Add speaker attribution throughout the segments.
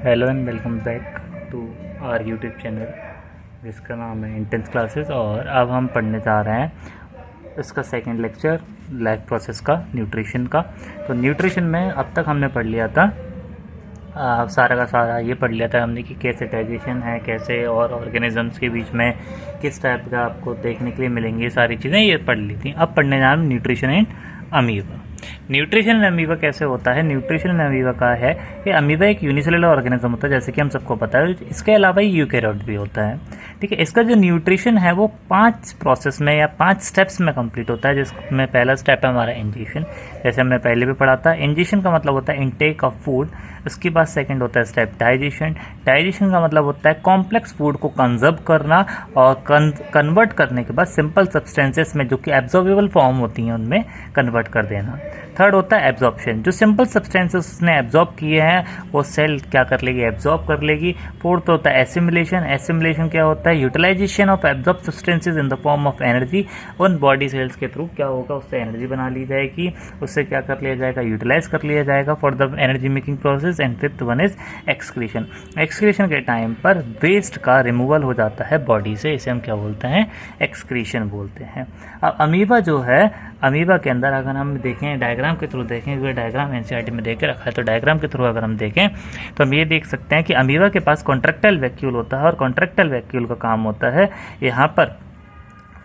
Speaker 1: Hello and welcome back to our YouTube channel जिसका नाम है इंटेंस क्लासेस। और अब हम पढ़ने जा रहे हैं इसका सेकंड लेक्चर लाइफ प्रोसेस का, न्यूट्रिशन का। तो न्यूट्रिशन में अब तक हमने पढ़ लिया था सारा का सारा ये पढ़ लिया था हमने कि कैसे डाइजेशन है, कैसे और ऑर्गेनिजम्स के बीच में किस टाइप का आपको देखने के लिए मिलेंगे, ये सारी चीज़ें ये पढ़ ली थी। अब पढ़ने जा रहे हैं nutrition and amoeba. Nutrition and amoeba कैसे होता है? न्यूट्रिशन एंड अमीबा का है कि अमीबा एक यूनिसेलुलर ऑर्गेनिज्म होता है, जैसे कि हम सबको पता है। इसके अलावा यूकैरियोट भी होता है, ठीक है। इसका जो न्यूट्रिशन है वो 5 प्रोसेस में या 5 स्टेप्स में कंप्लीट होता है, जिसमें पहला स्टेप है हमारा इंजेशन, जैसे हमने पहले भी पढ़ा था। इंजेशन का मतलब होता है इनटेक ऑफ फूड। उसके बाद सेकंड होता है स्टेप डाइजेशन। डाइजेशन का मतलब होता है कॉम्प्लेक्स फूड को कंजर्व करना और कन्वर्ट करने के बाद सिंपल सब्सटेंसेस में जो कि एब्जॉर्बेबल फॉर्म होती हैं उनमें कन्वर्ट कर देना। थर्ड होता है एब्जॉर्प्शन, जो सिंपल सब्सटेंसेस उसने एब्जॉर्ब किए हैं वो सेल क्या कर लेगी, एब्जॉर्ब कर लेगी। फोर्थ होता है एसिमिलेशन। एसिमिलेशन क्या होता है? Utilization of absorb substances in the form of energy. उन बॉडी सेल्स के थ्रू क्या होगा, उससे एनर्जी बना ली जाएगी, उससे क्या कर लिया जाएगा, यूटिलाइज कर लिया जाएगा for the energy making process. And fifth one is excretion. Excretion के टाइम पर वेस्ट का रिमूवल हो जाता है बॉडी से, इसे हम क्या बोलते हैं, एक्सक्रीशन बोलते हैं। अब अमीबा जो है, अमीबा के अंदर अगर हम देखें डायग्राम के थ्रू देखें, क्योंकि डायग्राम एनसीईआरटी में दे के रखा है, तो डायग्राम के थ्रू अगर हम देखें तो हम ये देख सकते हैं कि अमीबा के पास कॉन्ट्रैक्टाइल वैक्यूल होता है, और कॉन्ट्रैक्टाइल वैक्यूल का काम होता है यहाँ पर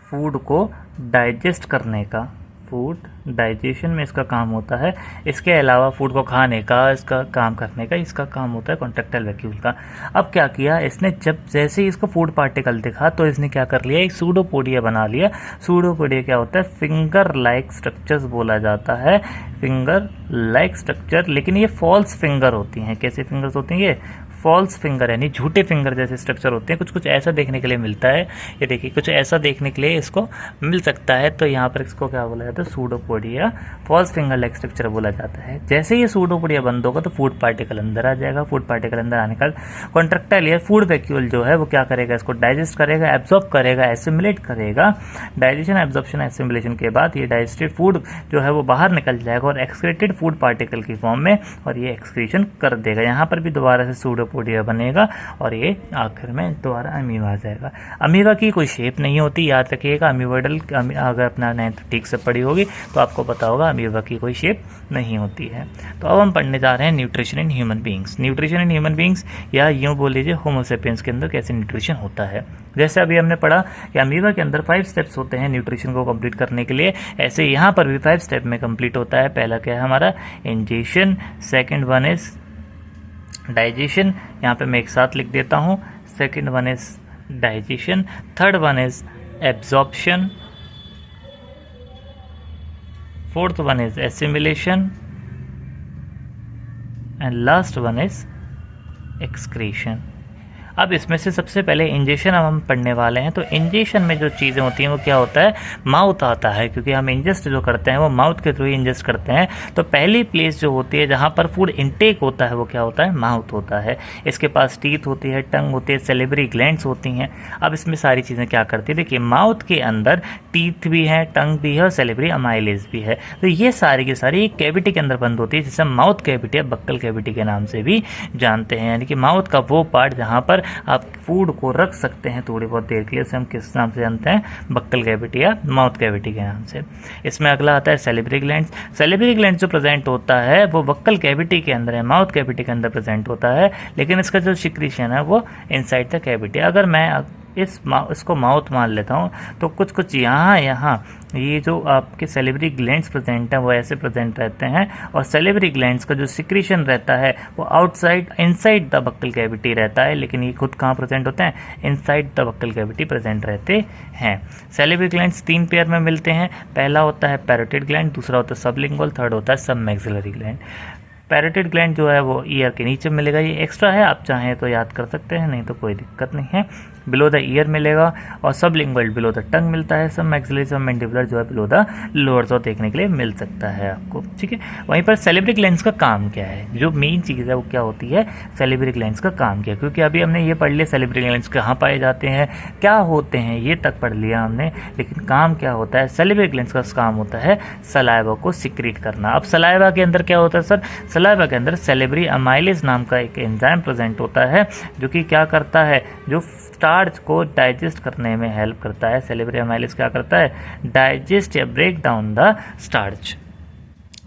Speaker 1: फूड को डाइजेस्ट करने का। फूड डाइजेशन में इसका काम होता है। इसके अलावा फूड को खाने का, इसका काम करने का, इसका काम होता है कॉन्ट्रैक्टाइल वैक्यूल का। अब क्या किया इसने, जब जैसे ही इसको फूड पार्टिकल दिखा तो इसने क्या कर लिया, एक सूडोपोडिया बना लिया। सूडोपोडिया क्या होता है? फिंगर लाइक स्ट्रक्चर्स बोला जाता है, फिंगर लाइक स्ट्रक्चर। लेकिन ये फॉल्स फिंगर होती हैं। कैसे फिंगर्स होती हैं? ये फॉल्स फिंगर यानी झूठे फिंगर जैसे स्ट्रक्चर होते हैं। कुछ कुछ ऐसा देखने के लिए मिलता है, ये देखिए कुछ ऐसा देखने के लिए इसको मिल सकता है। तो यहाँ पर इसको क्या बोला जाता है, pseudopodia, false finger like structure बोला जाता है। जैसे ये सूडोपोडिया बंद होगा तो फूड पार्टिकल अंदर आ जाएगा। फूड पार्टिकल अंदर आने का कॉन्ट्रैक्टाइल या फूड वैक्यूल जो है वो क्या करेगा, इसको डाइजेस्ट करेगा, एब्जॉर्ब करेगा, एसिमिलेट करेगा। डाइजेशन, एब्जॉर्प्शन, एसिमिलेशन के बाद ये डाइजेस्टेड फूड जो है वो बाहर निकल जाएगा और एक्सक्रेटेड फूड पार्टिकल की फॉर्म में, और ये एक्सक्रीशन कर देगा। यहाँ पर भी दोबारा से सूडोपोडिया बनेगा और ये आखिर में दोबारा अमीबा आ जाएगा। अमीबा की कोई शेप नहीं होती, याद रखिएगा। अमीबोइडल, अगर अपना नाइन्थ ठीक से पढ़ी होगी तो आपको पता होगा अमीबा की कोई शेप नहीं होती है। तो अब हम पढ़ने जा रहे हैं nutrition in human beings. Nutrition in human beings, या यूँ बोल लीजिए होमो सेपियंस के अंदर कैसे न्यूट्रिशन होता है। जैसे अभी हमने पढ़ा कि अमीबा के अंदर 5 स्टेप्स होते हैं न्यूट्रिशन को कंप्लीट करने के लिए, ऐसे यहाँ पर भी 5 स्टेप में कंप्लीट होता है। पहला क्या है हमारा, ingestion. Second one is digestion, यहाँ पे मैं एक साथ लिख देता हूँ। Second one is digestion, third one is absorption, fourth one is assimilation, and last one is excretion. अब इसमें से सबसे पहले इंजेक्शन हम पढ़ने वाले हैं। तो इंजेक्शन में जो चीज़ें होती हैं वो क्या होता है, माउथ आता है, क्योंकि हम इंजेस्ट जो करते हैं वो माउथ के थ्रू ही इंजेस्ट करते हैं। तो पहली प्लेस जो होती है जहाँ पर फूड इनटेक होता है वो क्या होता है, माउथ होता है। इसके पास टीथ होती है, टंग होती है, सेलिब्री ग्लैंड्स होती हैं। अब इसमें सारी चीज़ें क्या करती है, देखिए माउथ के अंदर टीथ भी है, टंग भी है और सेलिब्री अमाइलेज भी है। तो ये सारी की सारी एक कैविटी के अंदर बंद होती है, जिसे माउथ कैविटी या बक्कल कैविटी के नाम से भी जानते हैं। यानी कि माउथ का वो पार्ट जहाँ पर आप फूड को रख सकते हैं थोड़ी बहुत देर के लिए, उसे हम किस नाम से जानते हैं, बक्कल कैविटी या माउथ कैविटी के नाम से। इसमें अगला आता है सेलिब्री ग्लैंड्स। सेलिब्री ग्लैंड जो प्रेजेंट होता है वो बक्कल कैविटी के अंदर है, माउथ कैविटी के अंदर प्रेजेंट होता है, लेकिन इसका जो सिक्रीशन है वो इनसाइड द कैविटी। अगर मैं इसको माउथ मान लेता हूँ तो कुछ कुछ यहाँ ये जो आपके सेलिब्री ग्लैंड्स प्रेजेंट हैं वो ऐसे प्रेजेंट रहते हैं, और सेलिब्री ग्लैंड्स का जो सिक्रीशन रहता है वो outside, inside the buccal cavity रहता है, लेकिन ये खुद कहाँ प्रेजेंट होते हैं, inside the buccal cavity present रहते हैं। सेलिब्री ग्लैंड्स 3 पेयर में मिलते हैं। पहला होता है पैरोटिड ग्लैंड, दूसरा होता है सबलिंगुअल, थर्ड होता है सब मैक्सिलरी ग्लैंड। पैरोटिड ग्लैंड जो है वो ईयर के नीचे मिलेगा, ये एक्स्ट्रा है, आप चाहें तो याद कर सकते हैं, नहीं तो कोई दिक्कत नहीं है। बिलो द ईयर मिलेगा, और सबलिंगुअल बिलो द टंग मिलता है, सब मैक्सिलरी सब मैंडिबुलर जो है बिलो द लोअर जॉ देखने के लिए मिल सकता है आपको, ठीक है। वहीं पर सैलिवरी ग्लैंड्स का काम क्या है, जो मेन चीज़ है वो क्या होती है, सैलिवरी ग्लैंड्स का काम क्या है, क्योंकि अभी हमने ये पढ़ लिया सैलिवरी ग्लैंड्स कहाँ पाए जाते हैं, क्या होते हैं, ये तक पढ़ लिया हमने, लेकिन काम क्या होता है, सैलिवरी ग्लैंड्स का काम होता है सलाइवा को सिक्रीट करना। अब सलाइवा के अंदर क्या होता है सर, सलाइवा के अंदर सैलिवरी अमाइलेज नाम का एक एंजाइम प्रेजेंट होता है, जो कि क्या करता है, जो स्टार्च को डाइजेस्ट करने में हेल्प करता है। सैलिवरी अमाइलेज क्या करता है, डाइजेस्ट या ब्रेक डाउन द स्टार्च,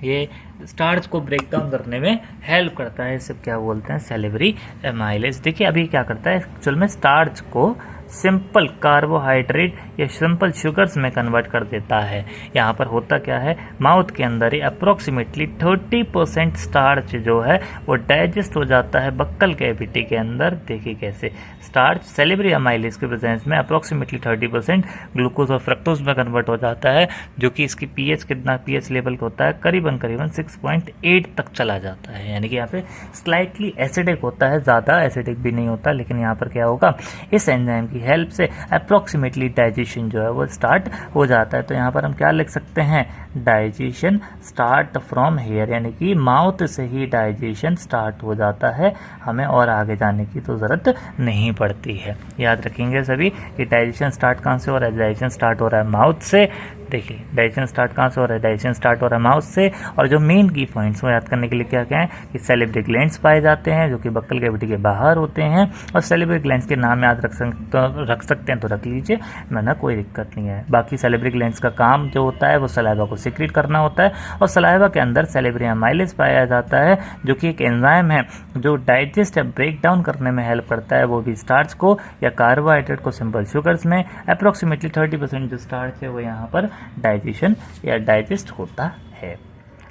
Speaker 1: ये स्टार्च को ब्रेक डाउन करने में हेल्प करता है, इसे क्या बोलते हैं, सैलिवरी अमाइलेज। देखिए अभी क्या करता है, एक्चुअल में स्टार्च को सिंपल कार्बोहाइड्रेट या सिंपल शुगर्स में कन्वर्ट कर देता है। यहाँ पर होता क्या है, माउथ के अंदर ही अप्रोक्सीमेटली 30% स्टार्च जो है वो डाइजेस्ट हो जाता है बक्कल कैविटी के अंदर। देखिए कैसे स्टार्च सैलिवरी अमाइलेज के प्रेजेंस में अप्रोक्सीमेटली 30% ग्लूकोज और फ्रक्टोज में कन्वर्ट हो जाता है, जो कि इसकी पीएच कितना, पीएच लेवल का होता है करीबन 6.8 तक चला जाता है, यानी कि यहाँ पे स्लाइटली एसिडिक होता है, ज़्यादा एसिडिक भी नहीं होता। लेकिन यहाँ पर क्या होगा, इस एंजाइम की हेल्प से अप्रोक्सीमेटली डाइजेशन जो है वो स्टार्ट हो जाता है। तो यहाँ पर हम क्या लिख सकते हैं, डाइजेशन स्टार्ट फ्रॉम हेयर, यानी कि माउथ से ही डाइजेशन स्टार्ट हो जाता है, हमें और आगे जाने की तो ज़रूरत नहीं पड़ती है। याद रखेंगे सभी कि डाइजेशन स्टार्ट कहाँ से हो रहा है, डाइजेशन स्टार्ट हो रहा है माउथ से। देखिए डाइजेशन स्टार्ट कहाँ से हो रहा है, डाइजेशन स्टार्ट हो रहा है माउथ से। और जो मेन की पॉइंट्स को याद करने के लिए क्या क्या है कि सैलिवरी ग्लैंड्स पाए जाते हैं, जो कि बक्कल कैविटी के बाहर होते हैं, और सैलिवरी ग्लैंड्स के नाम याद रख सकते हैं तो रख लीजिए, ना कोई दिक्कत नहीं है। बाकी सैलिवरी ग्लैंड्स का काम जो होता है वो सलाइवा को सिक्रीट करना होता है, और सलाइवा के अंदर सैलिवरी अमाइलेज पाया जाता है, जो कि एक एंजाइम है जो डाइजेस्ट या ब्रेक डाउन करने में हेल्प करता है, वो भी स्टार्च को या कार्बोहाइड्रेट को सिंपल शुगर्स में। अप्रोक्सीमेटली 30% जो स्टार्च है वो यहाँ पर डाइजेशन या डाइजेस्ट होता है।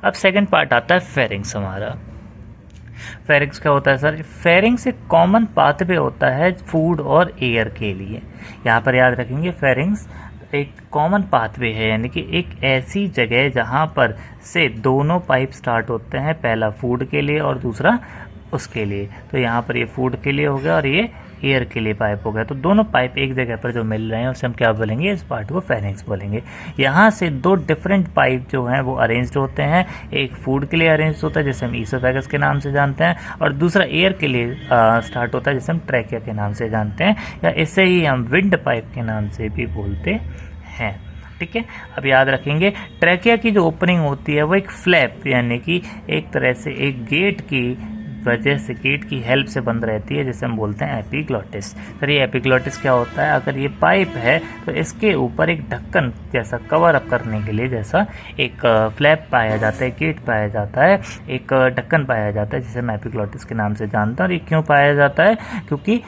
Speaker 1: अब सेकंड पार्ट आता है फेरिंग्स हमारा। फेरिंग्स क्या होता है सर, फेरिंग्स एक कॉमन पाथवे होता है फूड और एयर के लिए। यहाँ पर याद रखेंगे फेरिंग्स एक कॉमन पाथवे है, यानी कि एक ऐसी जगह जहाँ पर से दोनों पाइप स्टार्ट होते हैं, पहला फूड के लिए और दूसरा उसके लिए। तो यहाँ पर ये फूड के लिए हो गया और ये एयर के लिए पाइप हो गया, तो दोनों पाइप एक जगह पर जो मिल रहे हैं उसे हम क्या बोलेंगे, इस पार्ट को फेरिंग्स बोलेंगे। यहाँ से दो डिफरेंट पाइप जो हैं वो अरेंज्ड होते हैं, एक फूड के लिए अरेंज होता है जिसे हम ईसोफेगस के नाम से जानते हैं, और दूसरा एयर के लिए स्टार्ट होता है जिसे हम ट्रैकिया के नाम से जानते हैं, या इसे ही हम विंड पाइप के नाम से भी बोलते हैं। ठीक है, अब याद रखेंगे ट्रैकिया की जो ओपनिंग होती है वो एक फ्लैप, यानी कि एक तरह से एक गेट की वजह से, गेट की हेल्प से बंद रहती है, जिसे हम बोलते हैं एपिग्लॉटिस। फिर ये एपिग्लॉटिस क्या होता है, अगर ये पाइप है तो इसके ऊपर एक ढक्कन जैसा कवर अप करने के लिए जैसा एक फ्लैप पाया जाता है, गेट पाया जाता है, एक ढक्कन पाया जाता है जिसे हम एपिग्लॉटिस के नाम से जानते हैं। और ये क्यों पाया जाता है, क्योंकि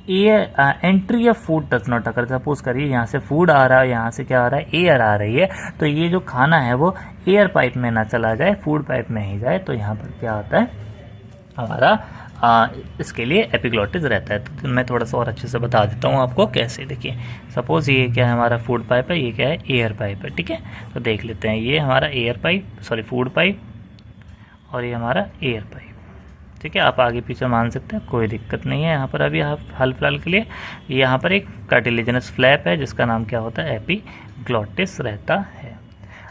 Speaker 1: air entry of food does not अगर सपोज करिए यहाँ से फूड आ रहा है, यहाँ से क्या आ रहा है, एयर आ रही है, तो ये जो खाना है वो एयर पाइप में ना चला जाए, फूड पाइप में ही जाए, तो यहाँ पर क्या होता है हमारा इसके लिए एपिग्लॉटिस रहता है। तो मैं थोड़ा सा और अच्छे से बता देता हूँ आपको कैसे। देखिए सपोज ये क्या है, हमारा फूड पाइप है, ये क्या है, एयर पाइप है। ठीक है, तो देख लेते हैं, ये हमारा air pipe, sorry food pipe, और ये हमारा एयर पाइप। ठीक है, आप आगे पीछे मान सकते हैं, कोई दिक्कत नहीं है। यहाँ पर अभी आप हाल फिलहाल के लिए यहाँ पर एक कार्टिलेजिनस फ्लैप है जिसका नाम क्या होता है, एपिग्लॉटिस रहता है।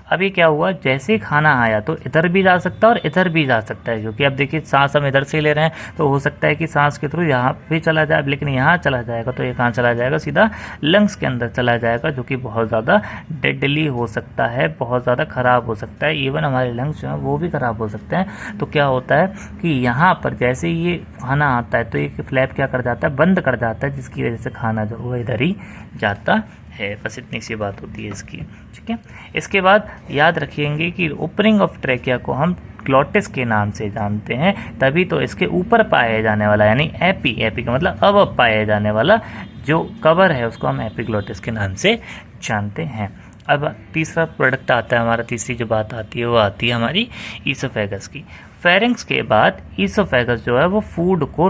Speaker 1: अभी क्या हुआ, जैसे ही खाना आया तो इधर भी जा सकता है और इधर भी जा सकता है, क्योंकि अब देखिए सांस हम इधर से ले रहे हैं तो हो सकता है कि सांस के थ्रू यहाँ भी चला जाए, लेकिन यहाँ चला जाएगा तो ये कहाँ चला जाएगा, सीधा लंग्स के अंदर चला जाएगा, जो कि बहुत ज़्यादा डेडली हो सकता है, बहुत ज़्यादा ख़राब हो सकता है। इवन हमारे लंग्स जो हैं वो भी ख़राब हो सकते हैं। तो क्या होता है कि यहाँ पर जैसे ही ये खाना आता है तो ये फ्लैप क्या कर जाता है, बंद कर जाता है, जिसकी वजह से खाना जो वो इधर ही जाता है। बस इतनी सी बात होती है इसकी। ठीक है, इसके बाद याद रखिएंगे कि ओपनिंग ऑफ ट्रैकिया को हम ग्लॉटिस के नाम से जानते हैं, तभी तो इसके ऊपर पाया जाने वाला, यानी एपी का मतलब अब पाया जाने वाला जो कवर है उसको हम एपिग्लॉटिस के नाम से जानते हैं। अब तीसरा प्रोडक्ट आता है हमारा, तीसरी जो बात आती है वो आती है हमारी ईसोफेगस की। फेरिंग्स के बाद ईसोफेगस जो है वो फूड को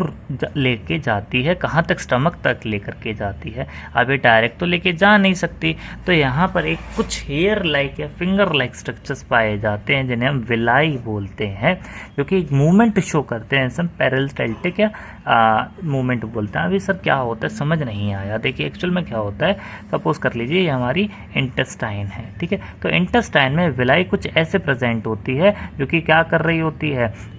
Speaker 1: लेके जाती है, कहाँ तक, स्टमक तक लेकर के जाती है। अब ये डायरेक्ट तो लेके जा नहीं सकती, तो यहाँ पर एक कुछ हेयर लाइक या फिंगर लाइक स्ट्रक्चर्स पाए जाते हैं जिन्हें हम विलाई बोलते हैं, जो कि एक मूवमेंट शो करते हैं। हम पेरिस्टाल्टिक या मूवमेंट बोलते हैं। अभी सर क्या होता है समझ नहीं आया। देखिए एक्चुअल में क्या होता है, सपोज कर लीजिए ये हमारी इंटेस्टाइन है, ठीक है। तो इंटेस्टाइन में विलाई कुछ ऐसे प्रेजेंट होती है जो कि क्या कर रही होती है,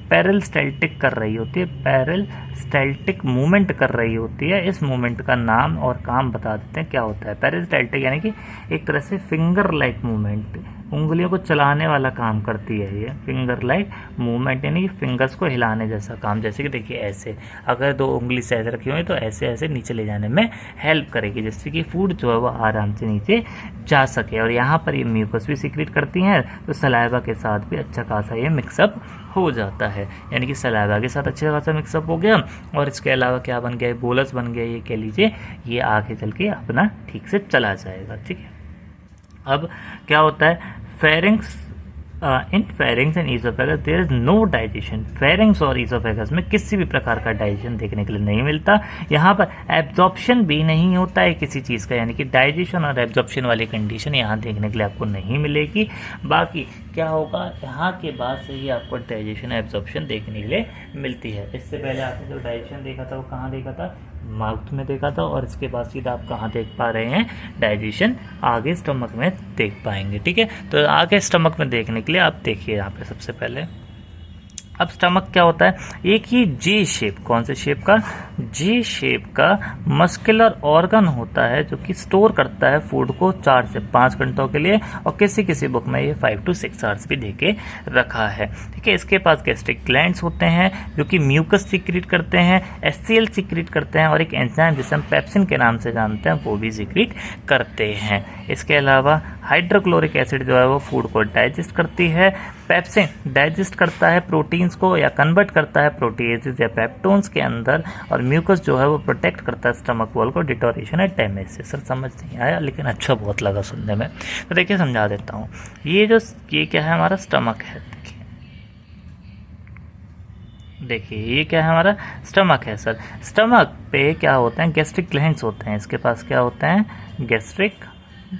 Speaker 1: पेरिस्टाल्टिक कर रही होती है, पेरिस्टाल्टिक मूवमेंट कर रही होती है। इस मूवमेंट का नाम और काम बता देते हैं क्या होता है। पेरिस्टाल्टिक यानी कि एक तरह से फिंगर लाइक मूवमेंट, उंगलियों को चलाने वाला काम करती है ये फिंगर लाइक मूवमेंट, यानी कि फिंगर्स को हिलाने जैसा काम। जैसे कि देखिए ऐसे, अगर दो उंगली से ऐसे रखी हुई तो ऐसे ऐसे नीचे ले जाने में हेल्प करेगी, जिससे कि फूड जो है वो आराम से नीचे जा सके। और यहाँ पर ये म्यूकस भी सीक्रेट करती हैं, तो सलाइवा के साथ भी अच्छा खासा ये मिक्सअप हो जाता है। यानी कि सलाइवा के साथ अच्छा खासा मिक्सअप हो गया, और इसके अलावा क्या बन गया, बोलस बन गया, ये कह लीजिए। ये आगे चल के अपना ठीक से चला जाएगा, ठीक है। अब क्या होता है, pharynx in pharynx and oesophagus there is no digestion. Pharynx और ईसोफेगस में किसी भी प्रकार का डाइजेशन देखने के लिए नहीं मिलता। यहाँ पर एब्जॉर्प्शन भी नहीं होता है किसी चीज़ का, यानी कि डाइजेशन और एब्जॉर्प्शन वाली कंडीशन यहाँ देखने के लिए आपको नहीं मिलेगी। बाकी क्या होगा, यहाँ के बाद से ही आपको डाइजेशन एब्जॉर्प्शन देखने के लिए मिलती है। इससे पहले आपने जो डाइजेशन देखा था वो कहाँ देखा था, माउथ में देखा था, और इसके बाद सीधा आप कहाँ देख पा रहे हैं, डाइजेशन आगे स्टमक में देख पाएंगे, ठीक है। तो आगे स्टमक में देखने के लिए आप देखिए यहाँ पे सबसे पहले। अब स्टमक क्या होता है, एक ही जे शेप, कौन से शेप का, जे शेप का मस्कुलर ऑर्गन होता है जो कि स्टोर करता है फूड को 4 से 5 घंटों के लिए, और किसी किसी बुक में ये 5 to 6 आवर्स भी देके रखा है, ठीक है। इसके पास गैस्ट्रिक ग्लैंड्स होते हैं जो कि म्यूकस सीक्रेट करते हैं, एचसीएल सीक्रेट करते हैं, और एक एंजाइम जिसे हम पेप्सिन के नाम से जानते हैं वो भी सीक्रेट करते हैं। इसके अलावा हाइड्रोक्लोरिक एसिड जो है वो फूड को डाइजेस्ट करती है। पेप्सिन डाइजेस्ट करता है प्रोटीन्स को या कन्वर्ट करता है प्रोटीएजेस या पेप्टोन्स के अंदर, और म्यूकस जो है वो प्रोटेक्ट करता है स्टमक वॉल को डिटोरेशन या डैमेज से। सर समझ नहीं आया, लेकिन अच्छा बहुत लगा सुनने में, तो देखिए समझा देता हूँ। ये क्या है, हमारा स्टमक है। देखिए ये क्या है, हमारा स्टमक है सर। स्टमक पे क्या होते हैं, गैस्ट्रिक ग्लैंड्स होते हैं। इसके पास क्या होते हैं, गैस्ट्रिक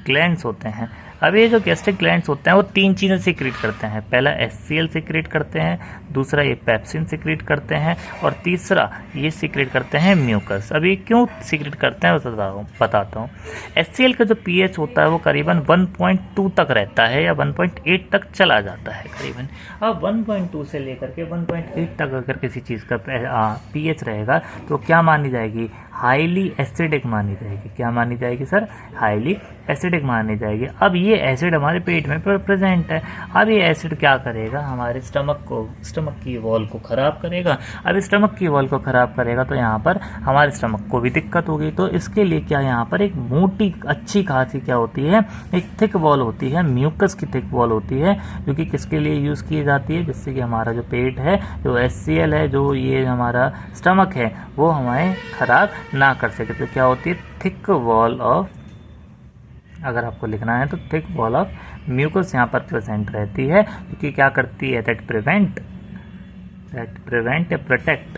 Speaker 1: ग्लैंड्स होते हैं। अब ये जो गैस्ट्रिक ग्लैंड्स होते हैं वो 3 चीज़ें सीक्रेट करते हैं। पहला एचसीएल सीक्रेट करते हैं, दूसरा ये पेप्सिन सीक्रेट करते हैं, और तीसरा ये सीक्रेट करते हैं म्यूकस। अभी क्यों सीक्रेट करते हैं वो बताता हूँ। एचसीएल का जो पीएच होता है वो करीबन 1.2 तक रहता है, या 1.8 तक चला जाता है करीबन। अब 1.2 से लेकर के 1.8 तक अगर किसी चीज़ का पीएच रहेगा तो क्या मानी जाएगी, हाईली एसिडिक मानी जाएगी। क्या मानी जाएगी सर, हाईली एसिडिक मानी जाएगी। अब ये एसिड हमारे पेट में प्रेजेंट है। अब ये एसिड क्या करेगा, हमारे स्टमक की वॉल को ख़राब करेगा। अब स्टमक की वॉल को ख़राब करेगा तो यहाँ पर हमारे स्टमक को भी दिक्कत होगी। तो इसके लिए क्या, यहाँ पर एक मोटी अच्छी खासी क्या होती है, एक थिक वॉल होती है, म्यूकस की थिक वॉल होती है, जो कि किसके लिए यूज़ की जाती है, जिससे कि हमारा जो पेट है, जो एचसीएल है, जो ये हमारा स्टमक है, वो हमें ख़राब ना कर सके। तो क्या होती है, थिक वॉल ऑफ, अगर आपको लिखना है तो थिक वॉल ऑफ म्यूकस यहाँ पर प्रेजेंट रहती है, क्योंकि क्या करती है, that prevent protect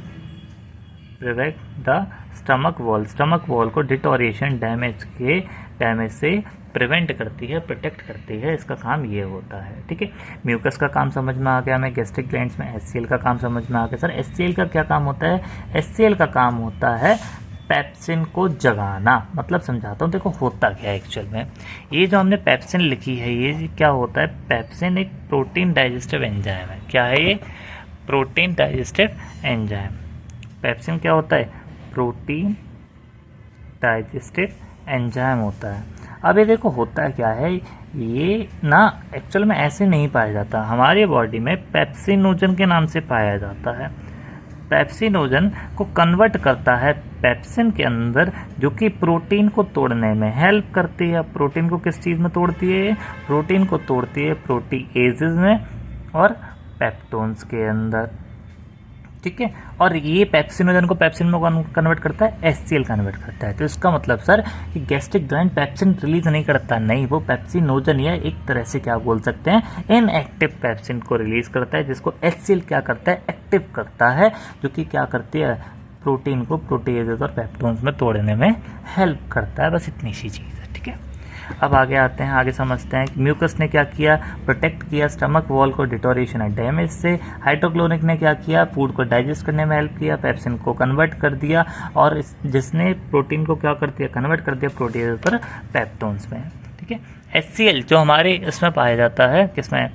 Speaker 1: the stomach wall को डिटोरेशन डैमेज से प्रिवेंट करती है, प्रोटेक्ट करती है। इसका काम ये होता है, ठीक है। म्यूकस का काम समझ में आ गया हमें, गैस्ट्रिक ग्लैंड्स में एचसीएल का काम समझ में आ गया। सर एचसीएल का क्या काम होता है, एचसीएल का काम होता है पेप्सिन को जगाना। मतलब समझाता हूँ, देखो होता क्या है एक्चुअल में। ये जो हमने पेप्सिन लिखी है, ये क्या होता है, पेप्सिन एक प्रोटीन डाइजेस्टिव एंजाइम है। क्या है ये, प्रोटीन डाइजेस्टिव एंजाइम। पेप्सिन क्या होता है, प्रोटीन डाइजेस्टिव एंजाइम होता है। अब ये देखो होता क्या है, ये ना एक्चुअल में ऐसे नहीं पाया जाता, हमारी बॉडी में पेप्सिनोजन के नाम से पाया जाता है। पेप्सिनोजन को कन्वर्ट करता है पेप्सिन के अंदर, जो कि प्रोटीन को तोड़ने में हेल्प करती है। प्रोटीन को किस चीज़ में तोड़ती है, प्रोटीन को तोड़ती है प्रोटीएजेस में और पेप्टोन्स के अंदर। ठीक है। और ये पेप्सिनोजन को पेप्सिन में कन्वर्ट करता है, HCl कन्वर्ट करता है। तो इसका मतलब सर कि गैस्ट्रिक ग्लैंड पेप्सिन रिलीज नहीं करता, नहीं, वो पेप्सिनोजन या एक तरह से क्या बोल सकते हैं इनएक्टिव पेप्सिन को रिलीज करता है, जिसको HCl क्या करता है एक्टिव करता है, जो कि क्या करती है प्रोटीन को प्रोटीएजेज और पेप्टोन्स में तोड़ने में हेल्प करता है। बस इतनी सी चीज़ है, ठीक है। अब आगे आते हैं, आगे समझते हैं कि म्यूकस ने क्या किया, प्रोटेक्ट किया स्टमक वॉल को डिटोरेशन एंड डैमेज से। हाइड्रोक्लोरिक ने क्या किया, फूड को डाइजेस्ट करने में हेल्प किया, पेप्सिन को कन्वर्ट कर दिया, और जिसने प्रोटीन को क्या कर दिया, कन्वर्ट कर दिया प्रोटीन पर पेप्टोन्स में, ठीक है। HCl जो हमारे इसमें पाया जाता है, किसमें,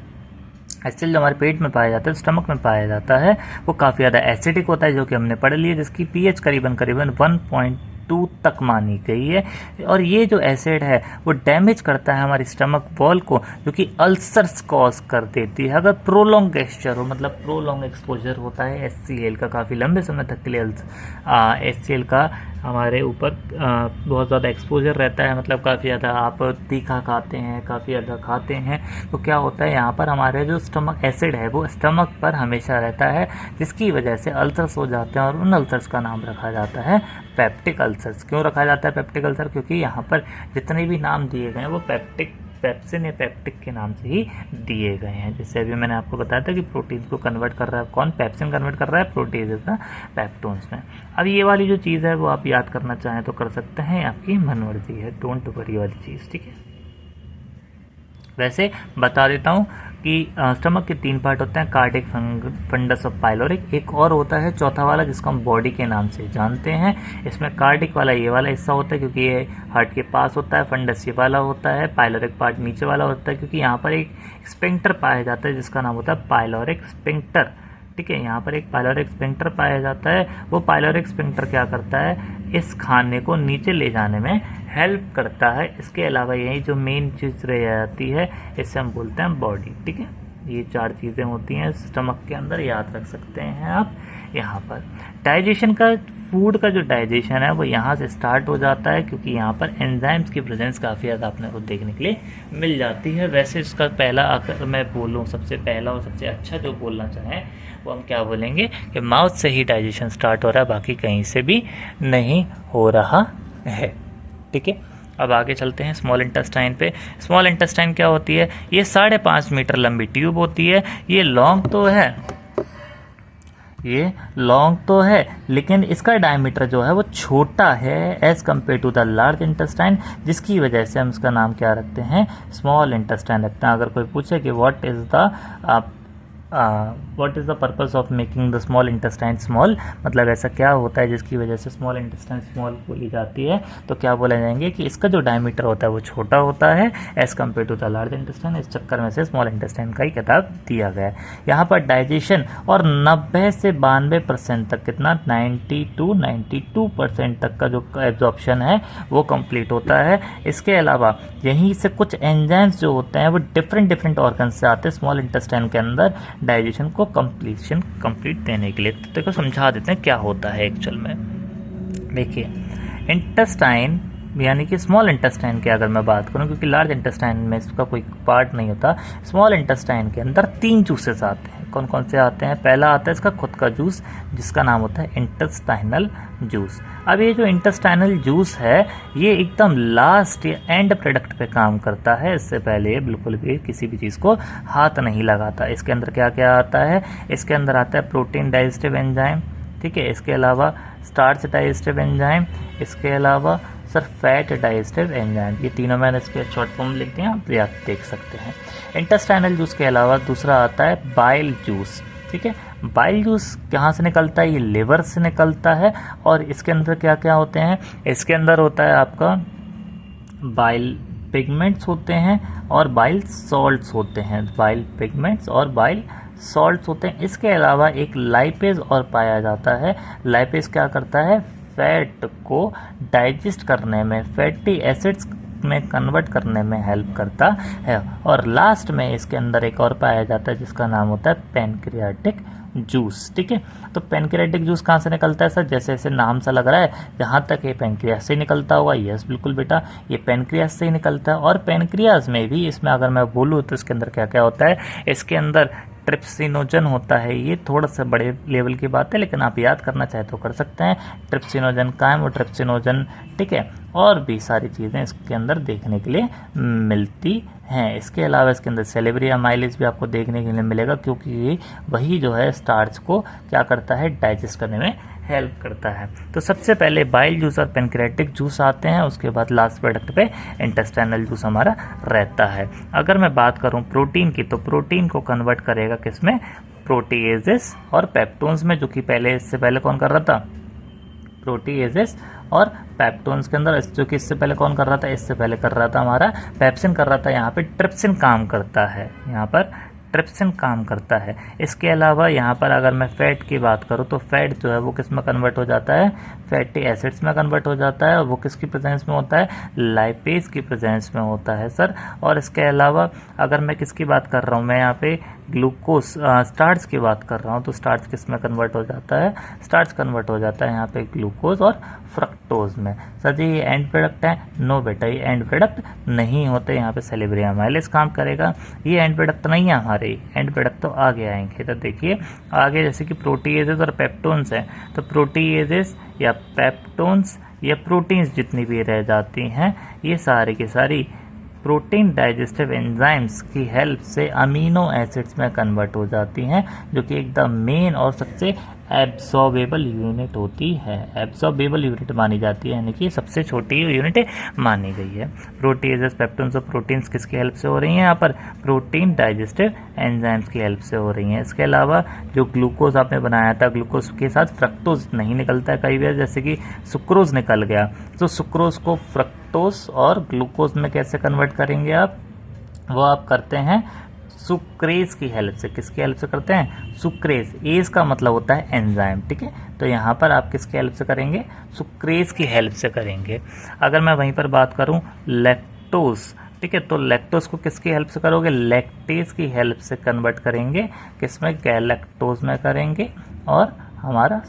Speaker 1: HCl जो हमारे पेट में पाया जाता है, स्टमक में पाया जाता है, वो काफ़ी ज़्यादा एसिडिक होता है, जो कि हमने पढ़ लिया, जिसकी pH करीबन 1.2 तक मानी गई है। और ये जो एसिड है वो डैमेज करता है हमारी स्टमक वॉल को, जो कि अल्सर्स कॉज कर देती है अगर प्रोलॉन्ग गेस्चर हो, मतलब प्रोलॉन्ग एक्सपोजर होता है HCl का काफ़ी लंबे समय तक के लिए HCl का हमारे ऊपर बहुत ज़्यादा एक्सपोजर रहता है, मतलब काफ़ी ज़्यादा आप तीखा खाते हैं, काफ़ी ज़्यादा खाते हैं, तो क्या होता है यहाँ पर हमारे जो स्टमक एसिड है वो स्टमक पर हमेशा रहता है, जिसकी वजह से अल्सर्स हो जाते हैं, और उन अल्सर्स का नाम रखा जाता है पेप्टिक अल्सर्स। क्यों रखा जाता है पेप्टिक अल्सर, क्योंकि यहाँ पर जितने भी नाम दिए गए हैं वो पेप्सिन या पेप्टिक के नाम से ही दिए गए हैं। जैसे अभी मैंने आपको बताया था कि प्रोटीन को कन्वर्ट कर रहा है कौन, पेप्सिन कन्वर्ट कर रहा है प्रोटीन का पेप्टोन्स में। अब ये वाली जो चीज़ है वो आप याद करना चाहें तो कर सकते हैं, आपकी मनमर्जी है, डोंट वरी वाली चीज़, ठीक है। वैसे बता देता हूँ कि स्टमक के 3 पार्ट होते हैं, कार्डिक, फंडस और पाइलोरिक। एक और होता है चौथा वाला जिसको हम बॉडी के नाम से जानते हैं। इसमें कार्डिक वाला ये वाला हिस्सा होता है क्योंकि ये हार्ट के पास होता है, फंडस ये वाला होता है, पाइलोरिक पार्ट नीचे वाला होता है क्योंकि यहाँ पर एक स्फिंक्टर पाया जाता है जिसका नाम होता है पाइलोरिक स्फिंक्टर, ठीक है। यहाँ पर एक पाइलोरिक स्फिंक्टर पाया जाता है, वो पाइलोरिक स्फिंक्टर क्या करता है, इस खाने को नीचे ले जाने में हेल्प करता है। इसके अलावा यही जो मेन चीज़ रह जाती है इसे हम बोलते हैं बॉडी, ठीक है। ये 4 चीज़ें होती हैं स्टमक के अंदर, याद रख सकते हैं आप। यहाँ पर डाइजेशन का, फूड का जो डाइजेशन है वो यहाँ से स्टार्ट हो जाता है क्योंकि यहाँ पर एंजाइम्स की प्रेजेंस काफ़ी ज़्यादा अपने को देखने के लिए मिल जाती है। वैसे इसका पहला, अगर मैं बोलूँ सबसे पहला और सबसे अच्छा जो बोलना चाहें वो हम क्या बोलेंगे कि माउथ से ही डाइजेशन स्टार्ट हो रहा है, बाकी कहीं से भी नहीं हो रहा है, ठीक है। अब आगे चलते हैं स्मॉल इंटेस्टाइन पे। स्मॉल इंटेस्टाइन क्या होती है, ये 5.5 मीटर लंबी ट्यूब होती है। ये लॉन्ग तो है लेकिन इसका डायमीटर जो है वो छोटा है as compare to the large intestine, जिसकी वजह से हम इसका नाम क्या रखते हैं, स्मॉल इंटेस्टाइन रखते हैं। अगर कोई पूछे कि what is the purpose of making the small intestine small, मतलब ऐसा क्या होता है जिसकी वजह से स्मॉल इंटेस्टाइन स्मॉल बोली जाती है, तो क्या बोले जाएंगे कि इसका जो डायमीटर होता है वो छोटा होता है as compare to the large intestine. इस चक्कर में से स्मॉल इंटेस्टाइन का ही खिताब दिया गया है। यहाँ पर डाइजेशन और 90 से 92% तक, कितना 90 to 92% तक का जो एब्जॉर्प्शन है वो कंप्लीट होता है। इसके अलावा यहीं से कुछ एंजाइम्स जो होते हैं वो डिफरेंट ऑर्गन से आते हैं स्मॉल इंटेस्टाइन के अंदर डाइजेशन को कंप्लीट देने के लिए। तो देखो समझा देते हैं क्या होता है एक्चुअल में। देखिए इंटेस्टाइन यानी कि स्मॉल इंटेस्टाइन की अगर मैं बात करूं, क्योंकि लार्ज इंटेस्टाइन में इसका कोई पार्ट नहीं होता, स्मॉल इंटेस्टाइन के अंदर 3 जूसेस आते हैं। कौन कौन से आते हैं, पहला आता है इसका खुद का जूस जिसका नाम होता है इंटेस्टाइनल जूस। अब ये जो इंटेस्टाइनल जूस है ये एकदम लास्ट या एंड प्रोडक्ट पे काम करता है, इससे पहले ये बिल्कुल भी किसी भी चीज़ को हाथ नहीं लगाता। इसके अंदर क्या क्या आता है, इसके अंदर आता है प्रोटीन डाइजेस्टिव एंजाइम, ठीक है। इसके अलावा स्टार्च डाइजेस्टिव एंजाइम, इसके अलावा सर फैट डाइजेस्टिव एंजाइम, ये तीनों मैंने इसके शॉर्ट फॉर्म लिख दिया, आप देख सकते हैं। इंटेस्टाइनल जूस के अलावा दूसरा आता है बाइल जूस, ठीक है। बाइल जूस कहाँ से निकलता है, ये लिवर से निकलता है। और इसके अंदर क्या क्या होते हैं, इसके अंदर होता है आपका बाइल पिगमेंट्स होते हैं और बाइल सॉल्ट्स होते हैं, बाइल पिगमेंट्स और बाइल सॉल्ट्स होते हैं। इसके अलावा एक लाइपेज और पाया जाता है। लाइपेज क्या करता है, फैट को डाइजेस्ट करने में, फैटी एसिड्स में कन्वर्ट करने में हेल्प करता है। और लास्ट में इसके अंदर एक और पाया जाता है जिसका नाम होता है पैनक्रियाटिक जूस, ठीक है। तो पैनक्रियाटिक जूस कहाँ से निकलता है सर, जैसे जैसे नाम सा लग रहा है जहाँ तक ये पैनक्रियास से निकलता होगा, यस बिल्कुल बेटा ये पैनक्रियास से ही निकलता है। और पैनक्रियास में भी, इसमें अगर मैं बोलूँ तो इसके अंदर क्या क्या होता है, इसके अंदर ट्रिप्सिनोजन होता है। ये थोड़ा सा बड़े लेवल की बात है, लेकिन आप याद करना चाहे तो कर सकते हैं। ट्रिप्सिनोजन का है वो ट्रिप्सिनोजन, ठीक है। और भी सारी चीज़ें इसके अंदर देखने के लिए मिलती हैं। इसके अलावा इसके अंदर सेलेब्री अमाइलेज भी आपको देखने के लिए मिलेगा, क्योंकि वही जो है स्टार्च को क्या करता है, डाइजेस्ट करने में हेल्प करता है। तो सबसे पहले बाइल जूस और पेनक्रेटिक जूस आते हैं, उसके बाद लास्ट प्रोडक्ट पे इंटेस्टाइनल जूस हमारा रहता है। अगर मैं बात करूं प्रोटीन की, तो प्रोटीन को कन्वर्ट करेगा किसमें, प्रोटीएजेस और पेप्टोन्स में, जो कि पहले इससे पहले कौन कर रहा था, प्रोटीएजेस और पेप्टोन्स के अंदर, जो कि इससे पहले कौन कर रहा था, इससे पहले कर रहा था हमारा पेप्सिन कर रहा था। यहाँ पे ट्रिप्सिन काम करता है, यहाँ पर ट्रिप्सिन काम करता है। इसके अलावा यहाँ पर अगर मैं फैट की बात करूँ, तो फैट जो है वो किस में कन्वर्ट हो जाता है, फैटी एसिड्स में कन्वर्ट हो जाता है, और वो किसकी प्रेजेंस में होता है, लाइपेज की प्रेजेंस में होता है सर। और इसके अलावा अगर मैं किसकी बात कर रहा हूँ, मैं यहाँ पे ग्लूकोज स्टार्च की बात कर रहा हूँ, तो स्टार्च किस में कन्वर्ट हो जाता है, स्टार्च कन्वर्ट हो जाता है यहाँ पे ग्लूकोज और फ्रक्टोज में। सर जी ये एंड प्रोडक्ट है, नो बेटा ये एंड प्रोडक्ट नहीं होते, यहाँ पे सेलेब्री अमाइलेज काम करेगा। ये एंड प्रोडक्ट तो नहीं है हमारे, एंड प्रोडक्ट तो आगे आएंगे। तो देखिए आगे जैसे कि प्रोटीएजेस और पेप्टोन्स हैं, तो प्रोटीएजेस या पेप्टोन्स या प्रोटीन्स जितनी भी रह जाती हैं, ये सारी की सारी प्रोटीन डाइजेस्टिव एंजाइम्स की हेल्प से अमीनो एसिड्स में कन्वर्ट हो जाती हैं, जो कि एकदम मेन और सबसे एब्सॉर्बेबल यूनिट होती है, एब्सॉर्बेबल यूनिट मानी जाती है, यानी कि सबसे छोटी यूनिट मानी गई है। प्रोटीएजेस, पेप्टोन्स और प्रोटीन्स किसकी हेल्प से हो रही हैं, यहाँ पर प्रोटीन डाइजेस्टिव एंजाइम्स की हेल्प से हो रही हैं। इसके अलावा जो ग्लूकोज आपने बनाया था, ग्लूकोज के साथ फ्रक्टोज नहीं निकलता है कई बार, जैसे कि सुक्रोज निकल गया, तो सुक्रोज को फ्रक्टोज और ग्लूकोज में कैसे कन्वर्ट करेंगे आप, वो आप करते हैं सुक्रेज की हेल्प से। किसकी हेल्प से करते हैं, सुक्रेज, एज का मतलब होता है एंजाइम, ठीक है। तो यहाँ पर आप किसकी हेल्प से करेंगे, सुक्रेज की हेल्प से करेंगे। अगर मैं वहीं पर बात करूँ लैक्टोज, ठीक है, तो लैक्टोज को किसकी हेल्प से करोगे, लैक्टेज की हेल्प से कन्वर्ट करेंगे, किसमें, गैलेक्टोज में करेंगे और हमारा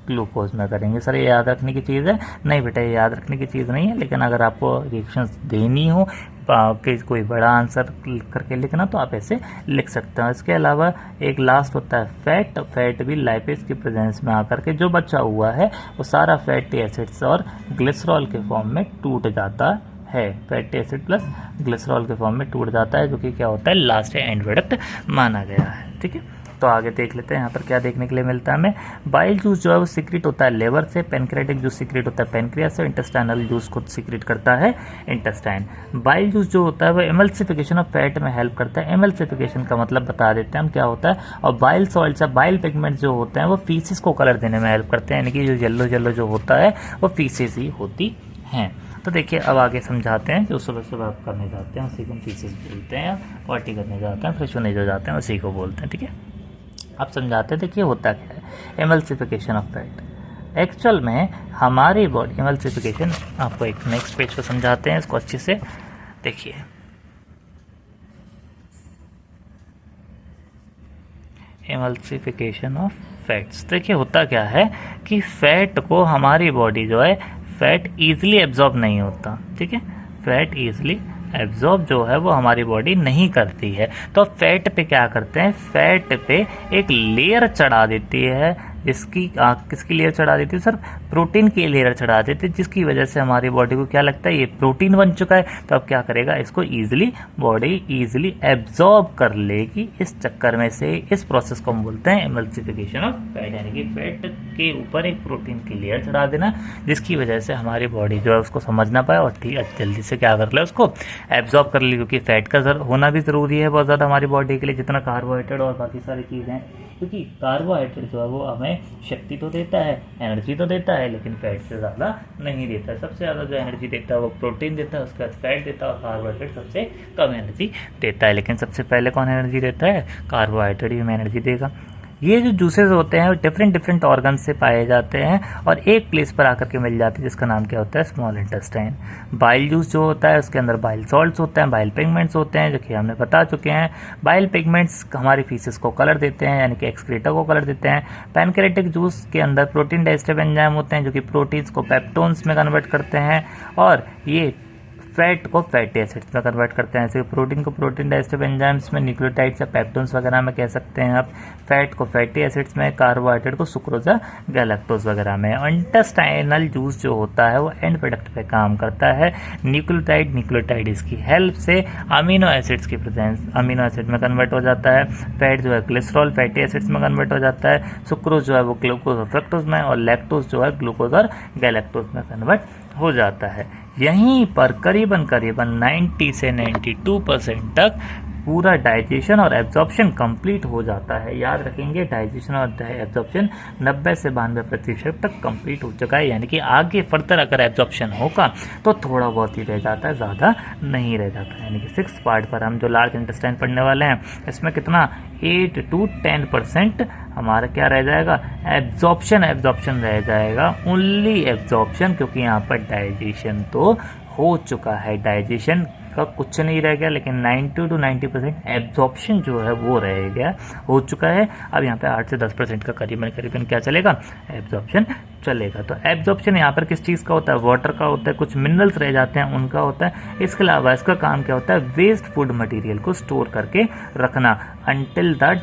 Speaker 1: ग्लूकोज में करेंगे। सर ये याद रखने की चीज़ है, नहीं बेटा ये याद रखने की चीज़ नहीं है, लेकिन अगर आपको रिएक्शंस देनी हो कि कोई बड़ा आंसर करके लिखना, तो आप ऐसे लिख सकते हो। इसके अलावा एक लास्ट होता है फैट, फैट भी लाइपेज की प्रेजेंस में आकर के जो बचा हुआ है वो सारा फैटी एसिड्स और ग्लिसरॉल के फॉर्म में टूट जाता है, फैटी एसिड प्लस ग्लिसरॉल के फॉर्म में टूट जाता है, जो कि क्या होता है, लास्ट एंड प्रोडक्ट माना गया है, ठीक है। तो आगे देख लेते हैं यहाँ पर क्या देखने के लिए मिलता है हमें। बाइल जूस जो है वो सीक्रेट होता है लेवर से, पेनक्रेटिक जूस सीक्रेट होता है पेनक्रियास से, इंटेस्टाइनल जूस को सीक्रेट करता है इंटेस्टाइन। बाइल जूस जो होता है वो एमल्सिफिकेशन ऑफ फैट में हेल्प करता है। एमल्सिफिकेशन का मतलब बता देते हैं हम क्या होता है। और बाइल सॉल्ट्स या बाइल पिगमेंट जो होते हैं वो फीसिस को कलर देने में हेल्प करते हैं, यानी कि जो येलो येलो जो होता है वो फीसिस ही होती हैं। तो देखिए अब आगे समझाते हैं, जो सुबह सुबह आप करने जाते हैं उसी को फीसिस बोलते हैं, या पॉटी करने जाते हैं, फ्रेश होने जो जाते हैं उसी को बोलते हैं, ठीक है। आप समझाते हैं, देखिए होता क्या है एमल्सिफिकेशन ऑफ फैट। एक्चुअल में हमारी बॉडी एमल्सिफिकेशन, आपको एक नेक्स्ट पेज पर समझाते हैं इसको अच्छे से, देखिए एमल्सिफिकेशन ऑफ फैट्स। देखिए होता क्या है कि फैट को हमारी बॉडी जो है, फैट ईजिली एब्जॉर्ब नहीं होता, ठीक है, फैट ईजिली एब्जॉर्ब जो है वो हमारी बॉडी नहीं करती है। तो फैट पे क्या करते हैं, फैट पे एक लेयर चढ़ा देती है, जिसकी किसकी लेयर चढ़ा देती है सर, प्रोटीन की लेयर चढ़ा देती है, जिसकी वजह से हमारी बॉडी को क्या लगता है ये प्रोटीन बन चुका है, तो अब क्या करेगा, इसको ईजिली बॉडी ईजिली एब्जॉर्ब कर लेगी। इस चक्कर में से इस प्रोसेस को हम बोलते हैं एमल्सिफिकेशन ऑफ फैट, यानी कि फैट के ऊपर एक प्रोटीन की लेयर चढ़ा देना, जिसकी वजह से हमारी बॉडी जो है उसको समझ ना पाए और ठीक जल्दी से क्या कर ले, उसको एब्जॉर्ब कर ले, क्योंकि फैट का होना भी ज़रूरी है बहुत ज़्यादा हमारी बॉडी के लिए, जितना कार्बोहाइड्रेट और बाकी सारी चीज़ें हैं, क्योंकि कार्बोहाइड्रेट जो है वो हमें शक्ति तो देता है, एनर्जी तो देता है, लेकिन फैट से ज़्यादा नहीं देता है। सबसे ज़्यादा जो एनर्जी देता है वो प्रोटीन देता है, उसके बाद फैट देता है, और कार्बोहाइड्रेट सबसे कम एनर्जी देता है। लेकिन सबसे पहले कौन एनर्जी देता है, कार्बोहाइड्रेट ही हमें एनर्जी देगा। ये जो जूसेस होते हैं वो डिफरेंट ऑर्गन से पाए जाते हैं और एक प्लेस पर आकर के मिल जाते हैं, जिसका नाम क्या होता है, स्मॉल इंटेस्टाइन। बाइल जूस जो होता है उसके अंदर बाइल सॉल्ट्स होते हैं, बाइल पिगमेंट्स होते हैं, जो कि हमने बता चुके हैं। बाइल पिगमेंट्स हमारी फीसेस को कलर देते हैं, यानी कि एक्सक्रीटा को कलर देते हैं। पैनक्रेटिक जूस के अंदर प्रोटीन डाइजेस्टिव एंजाइम होते हैं, जो कि प्रोटीन्स को पेप्टोन्स में कन्वर्ट करते हैं, और ये फैट को फैटी एसिड्स में कन्वर्ट करते हैं। जैसे प्रोटीन को प्रोटीन डाइजेस्टिव एंजाइम्स में, न्यूक्लियोटाइड्स या पेप्टोन्स वगैरह में कह सकते हैं आप, फैट को फैटी एसिड्स में, कार्बोहाइड्रेट को सुक्रोज या गैलेक्टोज वगैरह में। इंटेस्टाइनल जूस जो होता है वो एंड प्रोडक्ट पे काम करता है। न्यूक्लियोटाइड्स की हेल्प से अमीनो एसिड्स की प्रेजेंस अमीनो एसिड में कन्वर्ट हो जाता है। फैट जो है ग्लिसरॉल फैटी एसिड्स में कन्वर्ट हो जाता है। सुक्रोज जो है वो ग्लूकोज और फ्रक्टोज में, और लैक्टोज जो है ग्लूकोज और गैलेक्टोज में कन्वर्ट हो जाता है। यहीं पर करीबन 90 से 92% तक पूरा डाइजेशन और एब्जॉर्प्शन कंप्लीट हो जाता है। याद रखेंगे, डाइजेशन और एब्जॉर्प्शन 90 से 92% तक कंप्लीट हो चुका है, यानी कि आगे फर्दर अगर एब्जॉर्प्शन होगा तो थोड़ा बहुत ही रह जाता है, ज़्यादा नहीं रह जाता है। यानी कि 6 पार्ट पर हम जो लार्ज इंटेस्टाइन पढ़ने वाले हैं, इसमें कितना 8 to 10% हमारा क्या रह जाएगा, एब्जॉर्प्शन रह जाएगा, ओनली एब्जॉर्प्शन, क्योंकि यहाँ पर डाइजेशन तो हो चुका है, डाइजेशन का कुछ नहीं रह गया, लेकिन 90 to 90% एब्जॉर्प्शन जो है वो रह गया, हो चुका है। अब यहाँ पे 8 से 10% का करीबन क्या चलेगा, एब्जॉर्प्शन चलेगा। तो एब्जॉर्प्शन यहाँ पर किस चीज़ का होता है, वाटर का होता है, कुछ मिनरल्स रह जाते हैं उनका होता है। इसके अलावा इसका काम क्या होता है, वेस्ट फूड मटेरियल को स्टोर करके रखना अंटिल द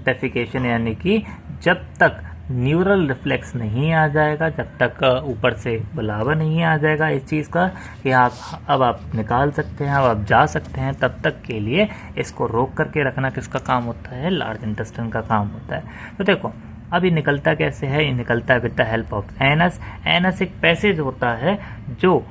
Speaker 1: डेफिकेशन, यानी कि जब तक न्यूरल रिफ्लेक्स नहीं आ जाएगा, जब तक ऊपर से बुलावा नहीं आ जाएगा इस चीज़ का कि आप निकाल सकते हैं, अब आप जा सकते हैं, तब तक के लिए इसको रोक करके रखना किसका काम होता है, लार्ज इंटेस्टाइन का काम होता है। तो देखो अब ये निकलता कैसे है, ये निकलता है with the help of anus. Anus एक पैसेज होता है जो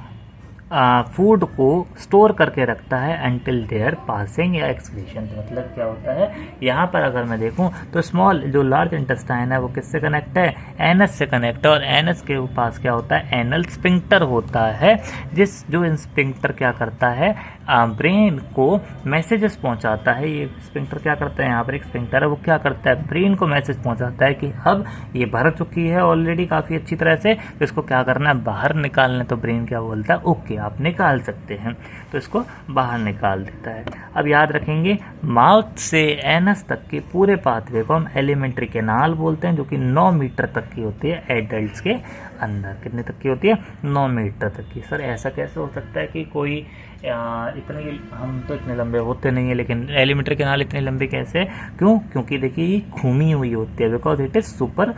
Speaker 1: फूड को स्टोर करके रखता है अंटिल देयर पासिंग या एक्सक्रीशन। मतलब क्या होता है, यहाँ पर अगर मैं देखूँ तो स्मॉल जो लार्ज इंटेस्टाइन है वो किससे कनेक्ट है, एनस से कनेक्ट है, और एनस के पास क्या होता है, एनल स्फिंक्टर होता है, जो स्फिंक्टर क्या करता है, ब्रेन को मैसेजेस पहुंचाता है। ये स्फिंक्टर क्या करता है, यहाँ पर एक स्फिंक्टर है, वो क्या करता है, ब्रेन को मैसेज पहुंचाता है कि अब ये भर चुकी है ऑलरेडी काफ़ी अच्छी तरह से, तो इसको क्या करना है, बाहर निकालना। तो ब्रेन क्या बोलता है, ओके आप निकाल सकते हैं, तो इसको बाहर निकाल देता है। अब याद रखेंगे, माउथ से एनस तक के पूरे पाथवे को हम एलिमेंट्री कैनाल बोलते हैं, जो कि 9 मीटर तक की होती है एडल्ट्स के अंदर। कितने तक की होती है, 9 मीटर तक की। सर ऐसा कैसे हो सकता है कि कोई इतने, हम तो इतने लंबे होते नहीं है, लेकिन एलिमेंट्री कैनाल इतने लंबे कैसे, क्योंकि देखिए ये घूमी हुई होती है, because it is super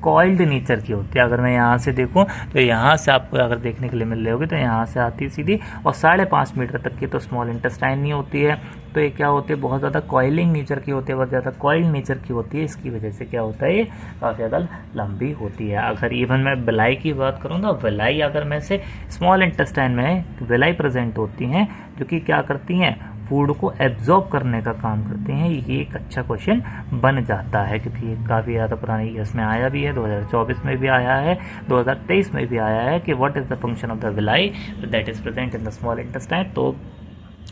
Speaker 1: coiled nature की होती है। अगर मैं यहाँ से देखूँ तो यहाँ से आपको अगर देखने के लिए मिल रही होगी तो यहाँ से आती सीधी, और 5.5 मीटर तक की तो स्मॉल इंटेस्टाइन नहीं होती है। तो ये क्या होती है, बहुत ज़्यादा कॉइलिंग नेचर की होती है, बहुत ज़्यादा कॉइल्ड नेचर की होती है। इसकी वजह से क्या होता है, ये काफ़ी ज़्यादा लंबी होती है। अगर इवन मैं विलाई की बात करूँ तो विलाई अगर मैं से स्मॉल इंटेस्टाइन में विलाई प्रेजेंट होती हैं, जो कि क्या करती हैं, फूड को एब्जॉर्ब करने का काम करते हैं। ये एक अच्छा क्वेश्चन बन जाता है, क्योंकि ये काफ़ी ज़्यादा पुरानी ईयर्स में आया भी है, 2024 में भी आया है, 2023 में भी आया है कि what is the function of the villi that is present in the small intestine. तो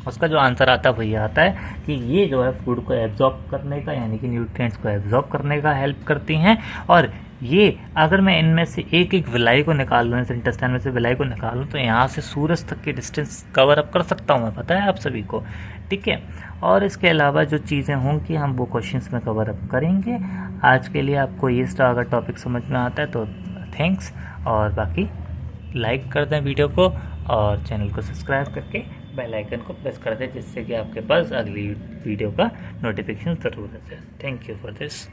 Speaker 1: उसका जो आंसर आता है वही आता है कि ये जो है फूड को एब्जॉर्ब करने का, यानी कि न्यूट्रिएंट्स को एब्जॉर्ब करने का हेल्प करती हैं। और ये अगर मैं इनमें से एक विलाई को निकाल लूँ, इस इंटेस्टाइन में से विलाई को निकाल लूँ, तो यहाँ से सूरज तक की डिस्टेंस कवर अप कर सकता हूँ मैं, पता है आप सभी को, ठीक है। और इसके अलावा जो चीज़ें होंगी हम वो क्वेश्चंस में कवर अप करेंगे। आज के लिए आपको ये अगर टॉपिक समझ में आता है तो थैंक्स, और बाकी लाइक कर दें वीडियो को, और चैनल को सब्सक्राइब करके बेल आइकन को प्रेस कर दें, जिससे कि आपके पास अगली वीडियो का नोटिफिकेशन ज़रूर आ जाए। Thank you for this.